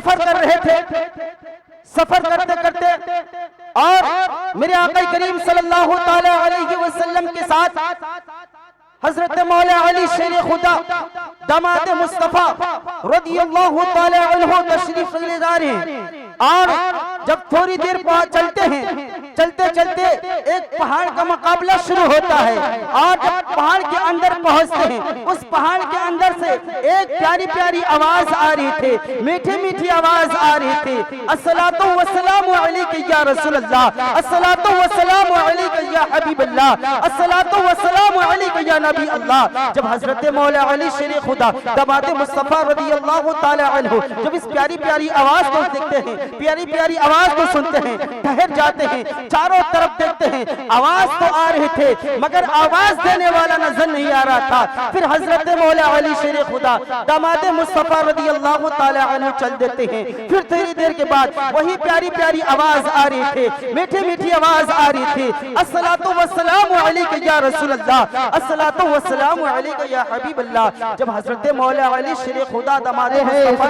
सफर कर रहे थे। सफर करते करते और मेरे आका करीम सल्लल्लाहु ताला अलैहि वसल्लम के साथ हजरत मौला अली शेर खुदा दामाद मुस्तफा रदियल्लाहु ताला अन्हु तशरीफ ले जा रहे हैं। और जब थोड़ी देर चलते हैं, चलते चलते एक पहाड़ का मुकाबला शुरू होता है। और जब पहाड़ के अंदर पहुंचते हैं, उस पहाड़ के अंदर से एक प्यारी प्यारी आवाज आ रही थी, मीठी मीठी आवाज आ रही थी, अस्सलातु वस्सलामु अलैका या रसूल अल्लाह, अस्सलातु वस्सलामु अलैका या हबीब अल्लाह, अस्सलातु वस्सलामु अलैका या नबी अल्लाह। जब हजरत मौला अली शेर खुदा दामाद मुस्तफा रदियल्लाहु ताला अन्हु जब इस प्यारी प्यारी आवाज को देखते हैं, प्यारी प्यारी आवाज को सुनते हैं, ठहर जाते हैं, चारों तरफ देखते हैं। आवाज तो आ रहे थे मगर आवाज देने वाला नजर नहीं आ रहा था। फिर हजरत मौला अली शेर खुदा दामाद मुस्तफा रदियल्लाहु ताला अन्हु चल देते हैं। फिर थोड़ी देर के बाद वही प्यारी प्यारी आवाज आ रही थी, मीठी मीठी आवाज आ रही थी, अस्सलातु वस्सलामु अलैका या रसूल अल्लाह, अस्सलातु वस्सलामु अलैका या हबीब अल्लाह। जब हजरत मौला अली शेर खुदा दामाद मुस्तफा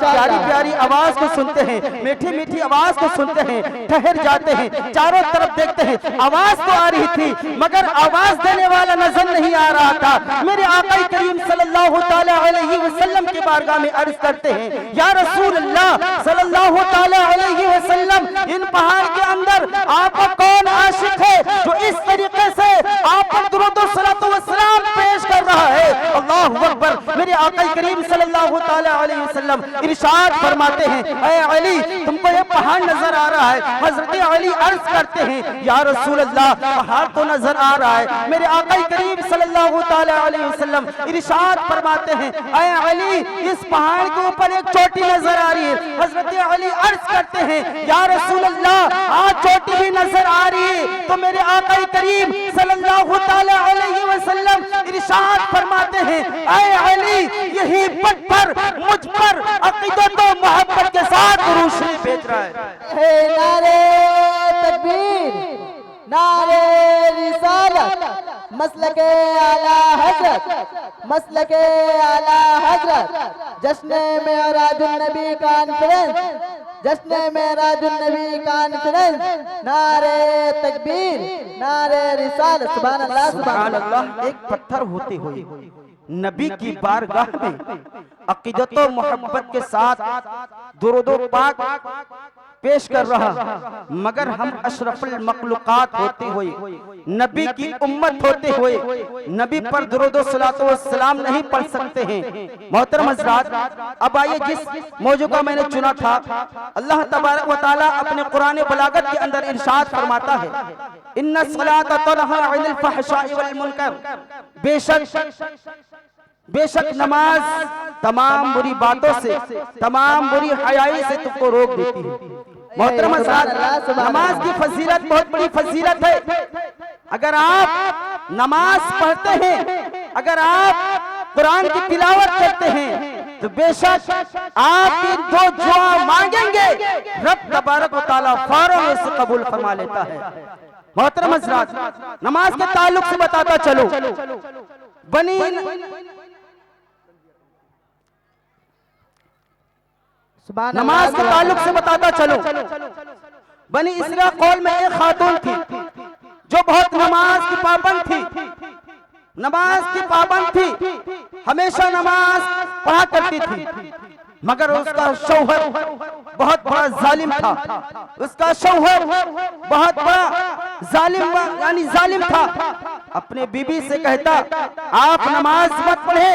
प्यारी प्यारी आवाज को सुनते हैं, मीठी मीठी आवाज को सुनते हैं, ठहर जाते हैं, चारों तरफ देखते हैं। आवाज तो आ रही थी मगर आवाज देने वाला नजर नहीं आ रहा था। मेरे आका करीम सल्लल्लाहु ताला अलैहि वसल्लम के बारगाह में अर्ज करते हैं, या रसूल अल्लाह सल्लल्लाहु ताला अलैहि वसल्लम, इन पहाड़ के अंदर आपको कौन आशिक है जो इस तरीके से आप पर दुरूद और सलातो व सलाम पेश कर रहा है? अल्लाहु अकबर। मेरे आका करीम सल्लल्लाहु ताला अलैहि वसल्लम इरशाद फरमाते हैं, ऐ अली, तुमको ये पहाड़ नजर आ रहा है? हजरत अली अर्ज करते हैं, या रसूल अल्लाह, पहाड़ तो नजर आ रहा है। मेरे आका करीम सल्लल्लाहु ताला अलैहि वसल्लम इरशाद फरमाते हैं, ऐ अली, इस पहाड़ के ऊपर एक चोटी नजर आ रही है। हजरत अली अर्ज करते हैं, या रसूल अल्लाह, आज चोटी भी नजर आ रही है। तो मेरे आका करीम सल्लल्लाहु ताला अलैहि वसल्लम इरशाद फरमाते हैं, ऐ अली, यही पत्थर मुझ पर अकीदत और मोहब्बत के साथ रोशनी भेज रहा है। नारे तकबीर, नारे रिसालत, मसलके आला हजरत, मसलके आला हजरत, जश्न मेराजुन नबी कॉन्फ्रेंस, जश्न मेराजुन नबी कॉन्फ्रेंस, नारे तकबीर, नारे रिसालत। सुभान अल्लाह, सुभान अल्लाह। एक पत्थर होते हुए नबी की बारगाह में अकीदत और मोहब्बत के साथ दुरूद व पाक पेश कर रहा, मगर हम अशरफुल मखलूकात होते हुए, नबी की उम्मत होते हुए नबी पर दुरूद व सलातो व सलाम नहीं पढ़ सकते हैं। मोहतरम हज़रात, अब आइए जिस मौजू का मैंने चुना था, अल्लाह तबारक व तआला अपने कुरान बलागत के अंदर इरशाद फरमाता है, इन्ना सलाता तनहा अनिल फहशाई वल मुनकर, बेशक नमाज तमाम बुरी बातों से, तमाम बुरी हयाई से तुमको रोक देती है। मोहतरम हज़रात, नमाज की फजीलत बहुत बड़ी फजीलत है। अगर आप नमाज पढ़ते हैं, अगर आप कुरान की तिलावत करते हैं, तो बेशक आपकी जो दुआ मांगेंगे रब तबारक व तआला फौरन उसे कबूल फरमा लेता है। मोहतरम हज़रात, नमाज के ताल्लुक से बताता चलो, बनी नमाज के ताल्लुक से बताता चलो, बनी इसराइल कौल में एक खातून थी जो बहुत नमाज की पाबंद थी, नमाज की पाबंद थी, हमेशा नमाज पढ़ा करती थी, मगर उसका शौहर बहुत बड़ा जालिम था। उसका शौहर बहुत बड़ा जालिम यानी जालिम था। अपने बीबी से कहता, आप नमाज मत पढ़े,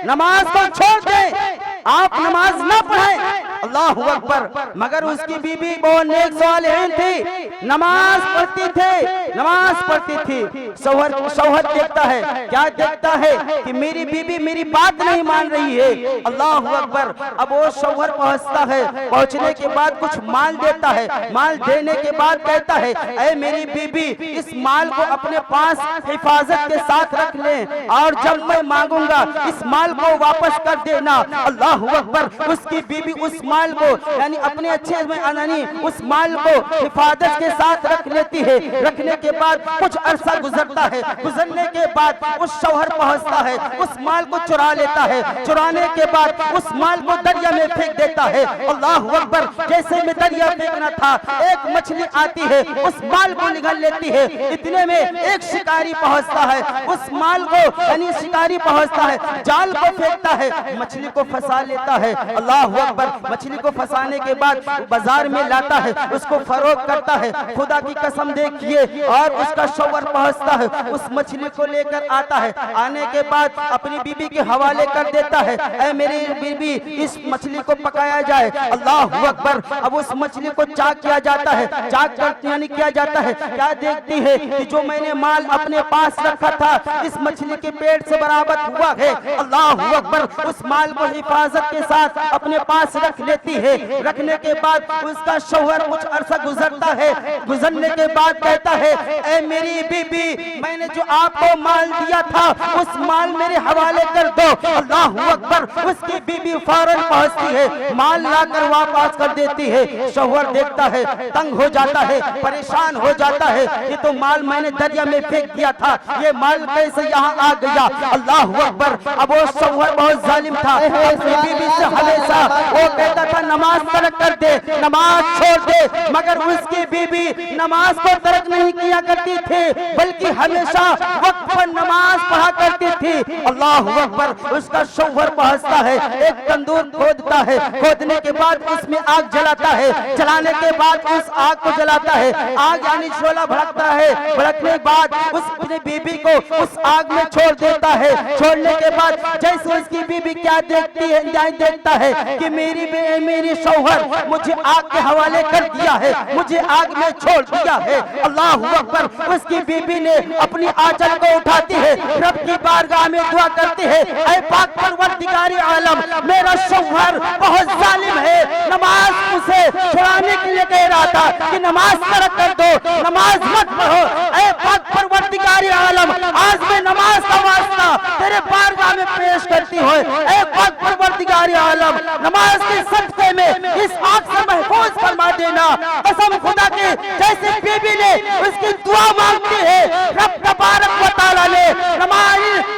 नमाज को छोड़ दें, आप नमाज ना पढ़ें। अल्लाहु अकबर। मगर उसकी बीबी बहुत नेक सालिहीन थी, नमाज पढ़ती थी, नमाज पढ़ती थी। शौहर देखता है, क्या देखता है कि मेरी बीबी मेरी बात नहीं मान रही है। अल्लाहु अकबर। अब वो शौहर पहुंचता है, पहुंचने के बाद कुछ माल देता है, माल देने के बाद कहता है, ऐ मेरी बीबी, इस माल को अपने पास हिफाजत के साथ रख ले और जब मैं मांगूंगा इस माल को वापस कर देना। अल्लाहु अकबर। उसकी बीबी उस माल को यानी अपने अच्छे में यानी उस माल को हिफाजत के साथ रख लेती है। रखने के बाद कुछ अरसा गुजरता है, गुजरने के बाद उस शौहर पहुंचता है, उस माल को चुरा लेता है, चुराने के बाद उस माल को दरिया में फेंक देता है। अल्लाह अकबर। जैसे में दरिया फेंकना था, एक मछली आती है, उस माल को निगल लेती है। इतने में एक शिकारी पहुंचता है, उस माल को यानी शिकारी पहुंचता है, जाल को फेंकता है, मछली को फंसा लेता है। अल्लाह अकबर। मछली को फंसाने के बाद बाजार में लाता है, उसको फरोख्त करता है। खुदा की कसम देखिए, और उसका शौहर पहुंचता है, उस मछली को लेकर आता है। आने के बाद अपनी बीबी के हवाले कर देता है, ऐ मेरी बीबी इस मछली को पकाया जाए। अल्लाह अकबर। अब उस मछली को चाक किया जाता है, चाक कर यानी किया जाता है। क्या देखती है कि जो मैंने माल अपने पास रखा था, इस मछली के पेट से बराबर हुआ है। अल्लाह अकबर। उस माल को हिफाजत के साथ अपने पास रख लेती है। रखने के बाद उसका शौहर कुछ अरसा गुजरता है, गुजरने के बाद कहता है, ऐ मेरी बीबी, मैंने जो आपको माल दिया था, उस माल मेरे हवाले कर दो। अल्लाह अकबर। उसकी बीबी फौरन पहुंचती है, माल लाकर वापस कर देती है। शौहर देखता है, तंग हो जाता है, परेशान हो जाता है, ये तो माल मैंने दरिया में फेंक दिया था, ये माल कैसे यहाँ आ गया। अल्लाह अकबर। अब वो शौहर बहुत जालिम था, अपनी बीबी से हमेशा वो कहता था नमाज तर्क कर दे, नमाज छोड़ दे, मगर उसकी बीबी नमाज को तर्क नहीं किया करती थी, बल्कि हमेशा वक्त पर नमाज पढ़ा करती थी। अल्लाह अकबर। उसका शौहर पहुंचता है, एक तंदूर खोदता है, खोदने के बाद उसमें आग जलाता है, जलाने के बाद उस आग को जलाता है, आग यानी शोला भड़कता है, भड़कने के बाद उस अपनी बीबी को उस आग में छोड़ देता है। छोड़ने के बाद जैसे उसकी बीबी क्या देखती है, देखता है कि मेरी शौहर मुझे आग के हवाले कर दिया है, मुझे आग में छोड़ दिया है। अल्लाह अकबर। उसकी बीबी ने अपनी आंचल को उठाती है, रब की बारगाह में दुआ करती है, ऐ पाक परवरदिगार आलम, मेरा शौहर बहुत जालिम है, नमाज उसे छुड़ाने के लिए कह रहा था कि नमाज तर्क कर दो, नमाज मत पढ़ो। ऐ पाक परवरदिगार आलम, आज मैं नमाज का वास्ता तेरे बारगाह में पेश करती हूँ। ऐ पाक परवरदिगार आलम, नमाज के सदक़े में इस आग से महफूज फरमा देना। कसम खुदा के, जैसे बीबी ने उसकी दुआ मांगती है, रब तबारक व तआला ने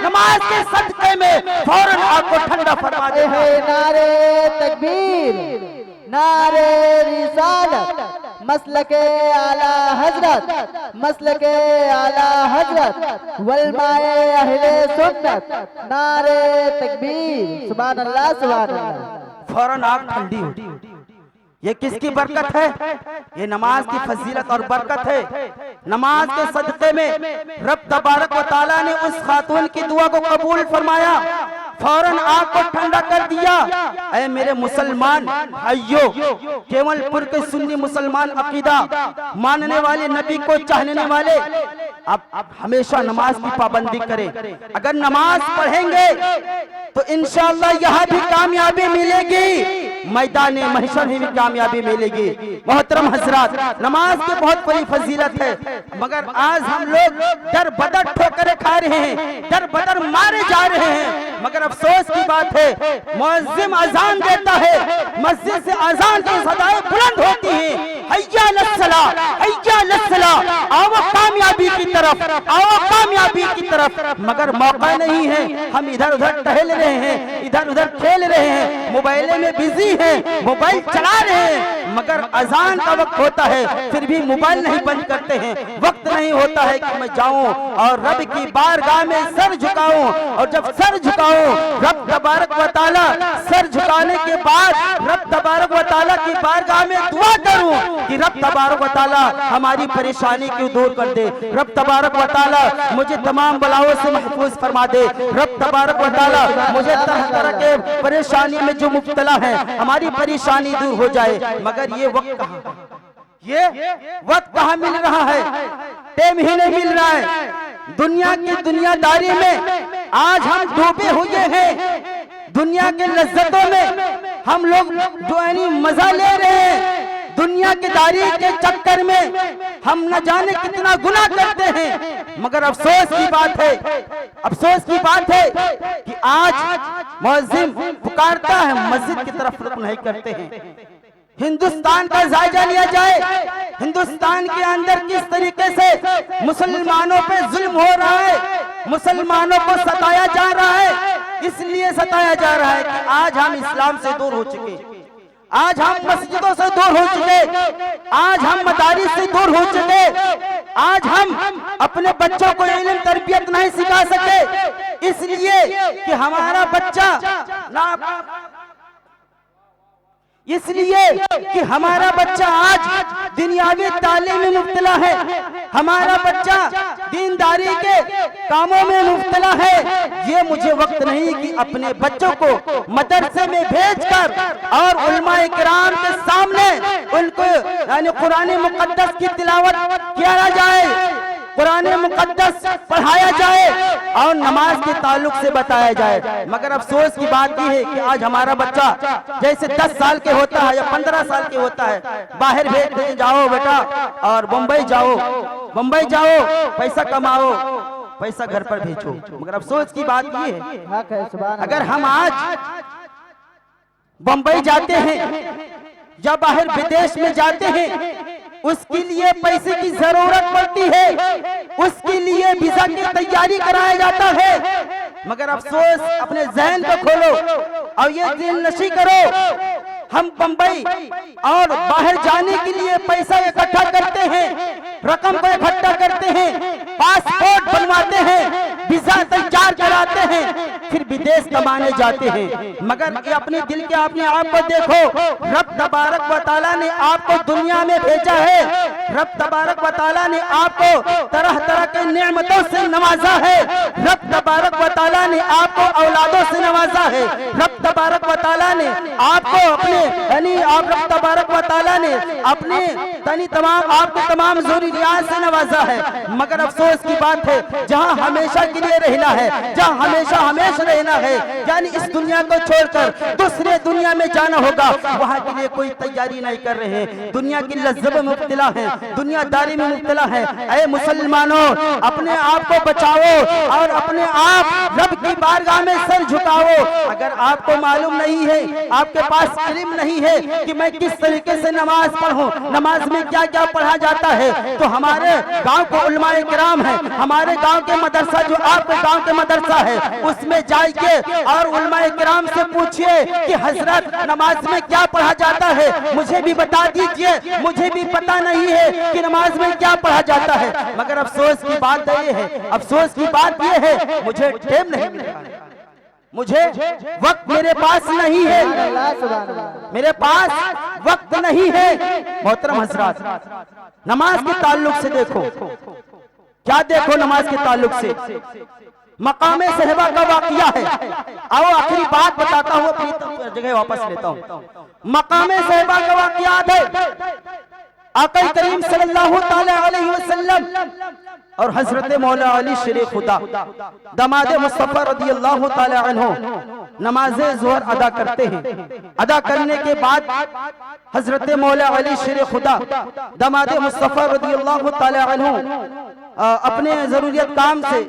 नमाज के सदक़े में फौरन आग को ठंडा फरमा दे। नारे तकबीर, नारे रिसालत, मसलके आला हजरत, मसलके आला हजरत, वलमाए अहले सुन्नत, नारे तकबीर। सुभान अल्लाह, सुभान अल्लाह। फौरन आग ठंडी होती। ये किसकी बरकत है? ये नमाज की फजीलत और बरकत है। नमाज के सदक़े में रब तबारक व तआला ने उस खातून की दुआ को कबूल फरमाया, फौरन आग को ठंडा कर दिया। ऐ मेरे मुसलमान भाइयों, केवलपुर के सुन्नी मुसलमान अकीदा मानने वाले, नबी को चाहने वाले, अब हमेशा नमाज की पाबंदी करें। अगर नमाज पढ़ेंगे तो इंशाअल्लाह यहाँ भी कामयाबी मिलेगी, मैदान महशर में भी कामयाबी मिलेगी। मोहतरम हजरात, नमाज की बहुत बड़ी फजीलत है, मगर आज हम लोग दर बदर ठोकरें खा रहे हैं, दर बदर मारे जा रहे हैं। मगर अफसोस की बात है, मुअज्जिन अजान देता है, मस्जिद से अजान की सदाएं बुलंद होती हैं, हय्या लस्सलाह, हय्या लस्सलाह, आओ कामयाबी की तरफ, आओ कामयाबी की तरफ, मगर मौका नहीं है। हम इधर उधर टहल रहे हैं, इधर उधर खेल रहे हैं, मोबाइल में बिजी हैं, मोबाइल चला रहे हैं, मगर अजान का वक्त होता है फिर भी मोबाइल नहीं बंद करते हैं। वक्त नहीं होता है कि मैं जाऊं और रब की बारगाह में सर झुकाऊं, और जब सर झुकाऊं रब तबारक व तआला, सर झुकाने के बाद रब तबारक व तआला की बारगाह में दुआ करूं कि रब तबारक व तआला हमारी परेशानी को दूर कर दे, रब तबारक व तआला मुझे तमाम बलाओं से महफूज फरमा दे, रब तबारक व तआला मुझे तरह तरह के परेशानी में जो मुब्तला है हमारी परेशानी दूर हो जाए। मगर ये वक्त कहाँ, ये वक्त कहाँ मिल रहा है? टाइम ही नहीं मिल रहा है। दुनिया की दुनियादारी में आज हम डूबे हुए हैं, दुनिया के लज्जतों में हम लोग जो है मजा ले रहे हैं, दुनिया की दारी के चक्कर में हम न जाने कितना गुनाह करते हैं। मगर अफसोस की बात है, अफसोस की बात है कि आज मुअज्जिन पुकारता है, मस्जिद की तरफ रुख नहीं करते हैं। हिंदुस्तान का जायजा लिया जाए, हिंदुस्तान के अंदर किस तरीके से मुसलमानों पे जुल्म हो रहा है, मुसलमानों को सताया जा रहा है। इसलिए सताया जा रहा है कि आज हम इस्लाम से दूर हो चुके, आज हम मस्जिदों से दूर हो चुके, आज हम मदारिस से दूर हो चुके, आज हम अपने बच्चों को इल्म तरबियत नहीं सिखा सके, इसलिए कि हमारा बच्चा ना, इसलिए कि हमारा बच्चा आज दुनियावी तालीम में मुब्तला है, हमारा बच्चा दीनदारी के कामों में मुब्तला है। ये मुझे वक्त नहीं कि अपने बच्चों को मदरसे में भेजकर और उलमाए किराम के सामने उनको यानी कुरान मुकद्दस की तिलावत किया जाए, कुरान मुकद्दस पढ़ाया जाए और नमाज के ताल्लुक से बताया जाए। मगर अफसोस की बात यह है कि आज हमारा बच्चा जैसे 10 साल के होता है या 15 साल के होता है, बाहर भेज दे, जाओ बेटा और बम्बई जाओ, बम्बई जाओ, पैसा कमाओ, पैसा घर पर भेजो। मगर अफसोस की बात यह है अगर हम आज बम्बई जाते हैं या बाहर विदेश में जाते हैं, उसके लिए पैसे की जरूरत पड़ती है, उसके लिए वीजा की तैयारी कराया जाता है। मगर अफसोस अपने ज़हन को खोलो और ये दिल नशी करो, हम बम्बई और बाहर जाने के लिए पैसा इकट्ठा करते हैं, रकम को इकट्ठा करते हैं, पासपोर्ट बनवाते हैं, वीजा तैयार कराते हैं, फिर विदेश कमाने जाते हैं। मगर ये अपने दिल के अपने आप को देखो, रब तबारक व तआला ने आपको दुनिया में भेजा है, रब तबारक व तआला ने आपको तरह तरह के नेमतों से नवाजा है, रब तबारक व तआला ने आपको औलादों से नवाजा है, रब तबारक व तआला ने आपको अपने यानी आप रब तबारक व तआला ने अपने यानी तमाम आपको तमाम ज़रूरियात से नवाजा है। मगर अफसोस की बात है जहां हमेशा के लिए रहना है, जहां हमेशा रहना है, यानी इस दुनिया को छोड़कर दूसरे दुनिया में जाना होगा, वहां के लिए कोई तैयारी नहीं कर रहे हैं, दुनिया की लज्जत में मुब्तला है, दुनियादारी में मुब्तला है। ऐ मुसलमानों, अपने आप को बचाओ और अपने आप रब की बारगाह में सर झुकाओ। अगर आपको मालूम नहीं है, आपके पास इल्म नहीं है कि मैं किस तरीके से नमाज पढ़ूं, नमाज में क्या क्या पढ़ा जाता है, तो हमारे गांव को उलमाए किराम है, हमारे गांव के मदरसा जो आपके गांव के मदरसा है उसमें जाइए और उलमाए किराम से पूछिए कि हजरत नमाज में क्या पढ़ा जाता है, मुझे भी बता दीजिए, मुझे भी पता नहीं है कि नमाज में क्या पढ़ा जाता है। मगर अफसोस की बात ये है, अफसोस की बात ये है मुझे टाइम नहीं मिला, मुझे वक्त मेरे पास नहीं है, मेरे पास वक्त नहीं है। मोहतरम हजरात, नमाज के ताल्लुक से देखो, क्या देखो नमाज के ताल्लुक से मकामे सहबा का वाकया है। आओ आखिरी बात बताता हूँ, अपनी जगह वापस लेता हूँ। मकामे सहबा का वाकया है, आका करीम सल्लल्लाहु ताला अलैहि वसल्लम और हजरत मौला अली शेर खुदा दामाद मुस्तफा रदियल्लाहु ताला अन्हु नमाज ज़ोहर अदा करते हैं। अदा करने के बाद हजरत मौला अली शेर खुदा दामाद मुस्तफा रदियल्लाहु ताला अन्हु अपने जरूरियत काम से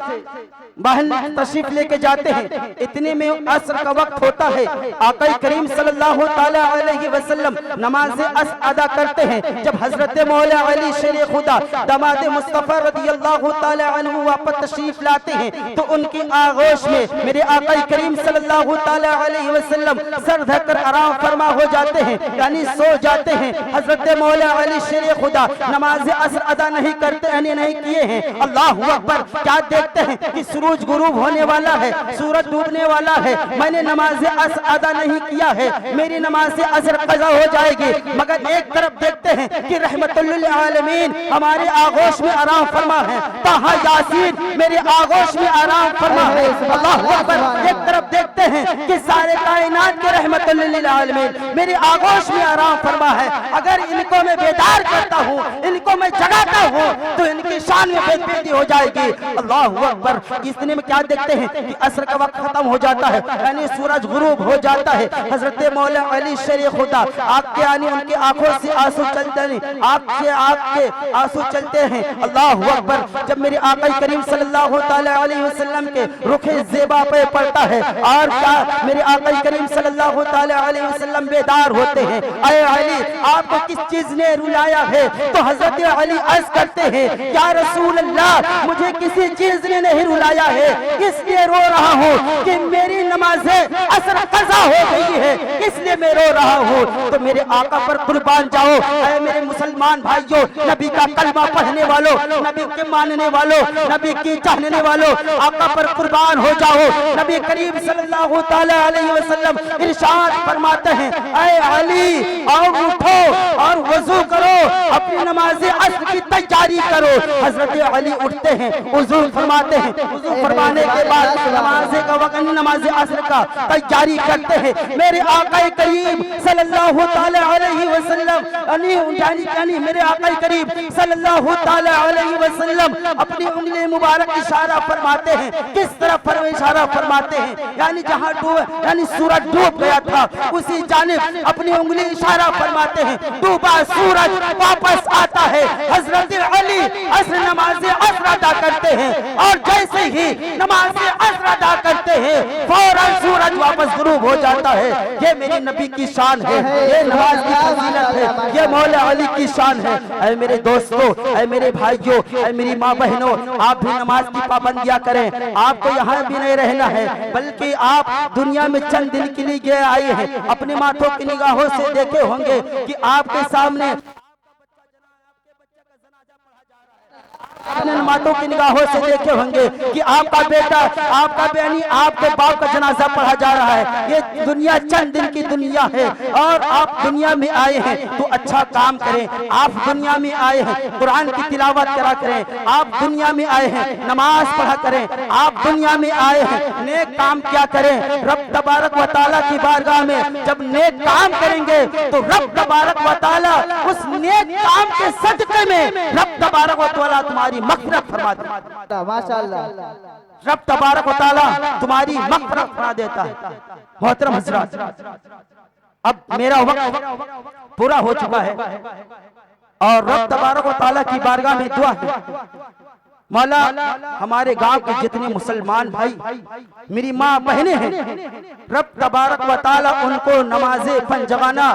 बाहर तशरीफ लेके जाते हैं। इतने में असर का वक्त होता है, आका करीम सल्लल्लाहु ताला अलैहि वसल्लम नमाज असर अदा करते हैं। जब हजरत मौला अली शेर खुदा दामाद मुस्तफा रदियल्लाहु ताला अन्हु वापस तशरीफ लाते हैं तो उनकी आगोश में मेरे आका करीम सल्लल्लाहु ताला अलैहि वसल्लम सर धरकर आराम फरमा हो जाते हैं, यानी सो जाते हैं। हजरत मौला अली शेर खुदा नमाज असर अदा नहीं करते, यानी नहीं किए हैं। अल्लाहु अकबर, क्या देखते हैं कि सूरज गुरूब होने वाला है, सूरज डूबने वाला है, मैंने नमाज असर अदा नहीं किया है, मेरी नमाज असर कज़ा हो जाएगी। मगर एक तरफ देखते हैं कि रहमतुल लिल आलमीन हमारे आगोश में आराम फरमा है, ताहा यासीन मेरे आगोश में आराम फरमा है। अल्लाहु अकबर, एक तरफ देखते हैं कि सारे कायनात के रहमतुल लिल आलमीन मेरे आगोश में आराम फरमा है। अगर इनको मैं बेदार करता हूँ, इनको मैं जगाता हूँ तो इनकी शान में बेदी हो जाएगी। अल्लाह अकबर। इतने में क्या देखते हैं कि असर का वक्त खत्म हो जाता है, यानी सूरज गुरूब हो जाता है। हजरत मौला अली शेर खुदा आपके यानी उनकी आंखों से आंसू चलते हैं, आपके आंसू चलते हैं। अल्लाह अकबर। जब मेरे आका करीम सल्लल्लाहु अलैहि वसल्लम के रुखे ज़ेबा पे पड़ता है और क्या मेरे आका करीम सल्लल्लाहु अलैहि वसल्लम बेदार होते हैं। अरे अली, आपको किस चीज ने रुलाया है? तो हजरत अली अर्ज करते हैं, या रसूल अल्लाह, मुझे किसी चीज ने नहीं रुलाया है, इसलिए रो रहा हूँ कि मेरी नमाज़ें असर कज़ा हो गई है, इसलिए मैं रो रहा हूँ। तो मेरे आका पर कुर्बान जाओ। ऐ मेरे मुसलमान भाइयों, नबी का कलमा पढ़ने वालों, नबी के मानने वालों, नबी की चाहने वालों, आका पर कुर्बान हो जाओ। नबी करीम सल्लल्लाहु अलैहि वसल्लम इरशाद फरमाते हैं, ऐ अली आओ उठो और वजू करो, अपनी नमाज़े असर की तैयारी करो। हजरत अली उठते हैं, वजू फरमाते हैं, वजू फरमाने के बाद नमाज़े का वक्त नमाज़े असर का तैयारी करते हैं। मेरे आका करीम सल्लल्लाहु अलैहि वसल्लम यानी मेरे आका करीम सल्लल्लाहु अलैहि वसल्लम अपनी उंगली मुबारक इशारा फरमाते हैं। किस तरफ इशारा फरमाते हैं? यानी जहां यानी सूरज डूब गया था उसी जानिब अपनी उंगली इशारा फरमाते हैं। डूबा सूरज वापस आता है। हजरत अली असर नमाज़े असर अदा करते हैं और जैसे ही नमाज़े असर अदा करते हैं फौरन सूरज वापस गुरूब हो जाता है। ये मेरी नबी की शान है, ये नमाज की फजीलत है, ये मौला अली की शान है। ऐ मेरे दोस्तों, ऐ मेरे भाइयों, ऐ मेरी माँ बहनों, आप भी नमाज की पाबंदियां करें। आपको यहाँ भी नहीं रहना है, बल्कि आप दुनिया में चंद दिन के लिए आए हैं। अपने माथों की निगाहों से देखे होंगे कि आपके सामने अपने मातों की निगाहों से देखे होंगे कि आपका बेटा, आपका बहनी, आपके बाप का जनाजा पढ़ा जा रहा है। ये दुनिया चंद दिन की दुनिया है और आप दुनिया में आए हैं तो अच्छा काम करें। आप दुनिया में आए हैं कुरान की तिलावत करा करें। आप दुनिया में आए हैं नमाज पढ़ा करें। आप दुनिया में आए हैं नेक काम क्या करें। रब तबारक व तआला की बारगाह में जब नेक काम करेंगे तो रब तबारक व तआला उस नेक काम के सदक़े में रब तबारक व तआला तुम्हारी मग़फ़िरत फरमा देता। माशाअल्लाह। रब तबारक व तआला तुम्हारी मग़फ़िरत फरमा देता है। मोहतरम हज़रात, अब मेरा वक्त पूरा हो चुका है और रब तबारक व तआला की बारगाह में दुआ है, मौला हमारे गांव के जितने मुसलमान भाई मेरी माँ बहनें हैं, रब तबारक व तआला उनको नमाज़े पंजगाना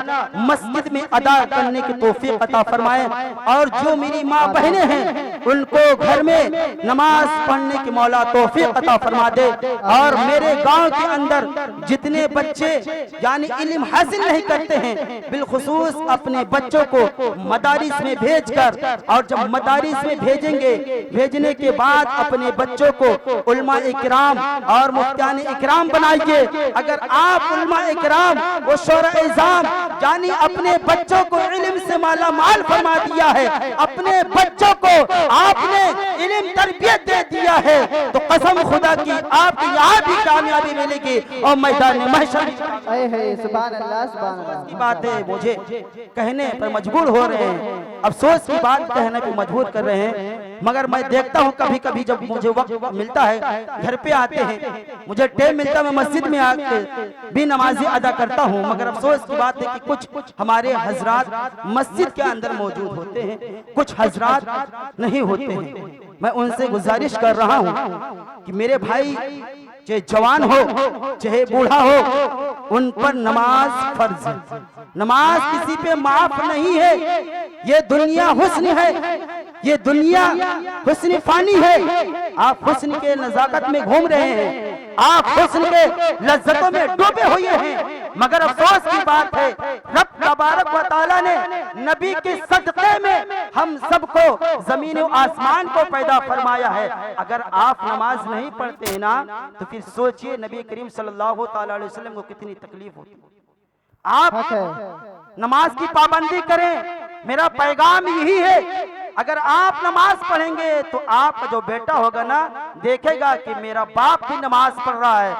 मस्जिद में अदा करने की तौफीक अता फरमाए और जो मेरी माँ बहनें हैं उनको घर में नमाज पढ़ने की मौला तौफीक अता फरमा दे। और मेरे गांव के अंदर जितने बच्चे यानी इल्म हासिल नहीं करते हैं, बिलखुसूस अपने बच्चों को मदारिस में भेजकर, और जब मदारिस में भेजेंगे, भेजने के बाद अपने बच्चों को उलमा इकराम और मुफ्तियान इकराम बनाइए। अगर आप उलमा इकराम वो शोरा इज़ाम यानी अपने बच्चों को इल्म से माला माल फरमा दिया है, अपने बच्चों को आपने इल्म तरबियत दे दिया है, तो कसम खुदा की आपको यहाँ भी कामयाबी मिलेगी और मैदान में महशर। सुभान अल्लाह, सुभान अल्लाह की बातें मुझे कहने पर मजबूर हो रहे हैं, अफसोस की बात कहने पर मजबूर कर रहे हैं, मगर मैं देखता हूँ कभी कभी जब मुझे वक्त मिलता है, घर पे आते हैं, मुझे टाइम मिलता है, मैं मस्जिद में आके भी नमाज़ें अदा करता हूँ, मगर अफसोस की बात है कि कुछ हमारे हजरात मस्जिद के अंदर मौजूद होते हैं, कुछ हजरात नहीं होते हैं। मैं उनसे गुजारिश कर रहा हूँ कि मेरे भाई चाहे जवान हो चाहे बूढ़ा हो, उन पर नमाज फर्ज है। नमाज किसी पे माफ नहीं है। ये दुनिया हुस्न है, ये दुनिया हुस्न फानी है। आप हुस्न के नजाकत में घूम रहे हैं, आप हुस्न के लज्जतों में डूबे हुए हैं, मगर अफसोस की बात है रब तबारक व तआला ने नबी के सदक़े में हम सबको जमीन और आसमान को पैदा फरमाया है। अगर आप नमाज नहीं पढ़ते हैं ना, तो फिर सोचिए नबी करीम सल्लल्लाहु अलैहि वसल्लम को कितनी तकलीफ होती। आप नमाज की पाबंदी करें, मेरा पैगाम यही है। अगर आप नमाज पढ़ेंगे तो आपका जो बेटा होगा ना, देखेगा कि मेरा बाप भी नमाज पढ़ रहा है,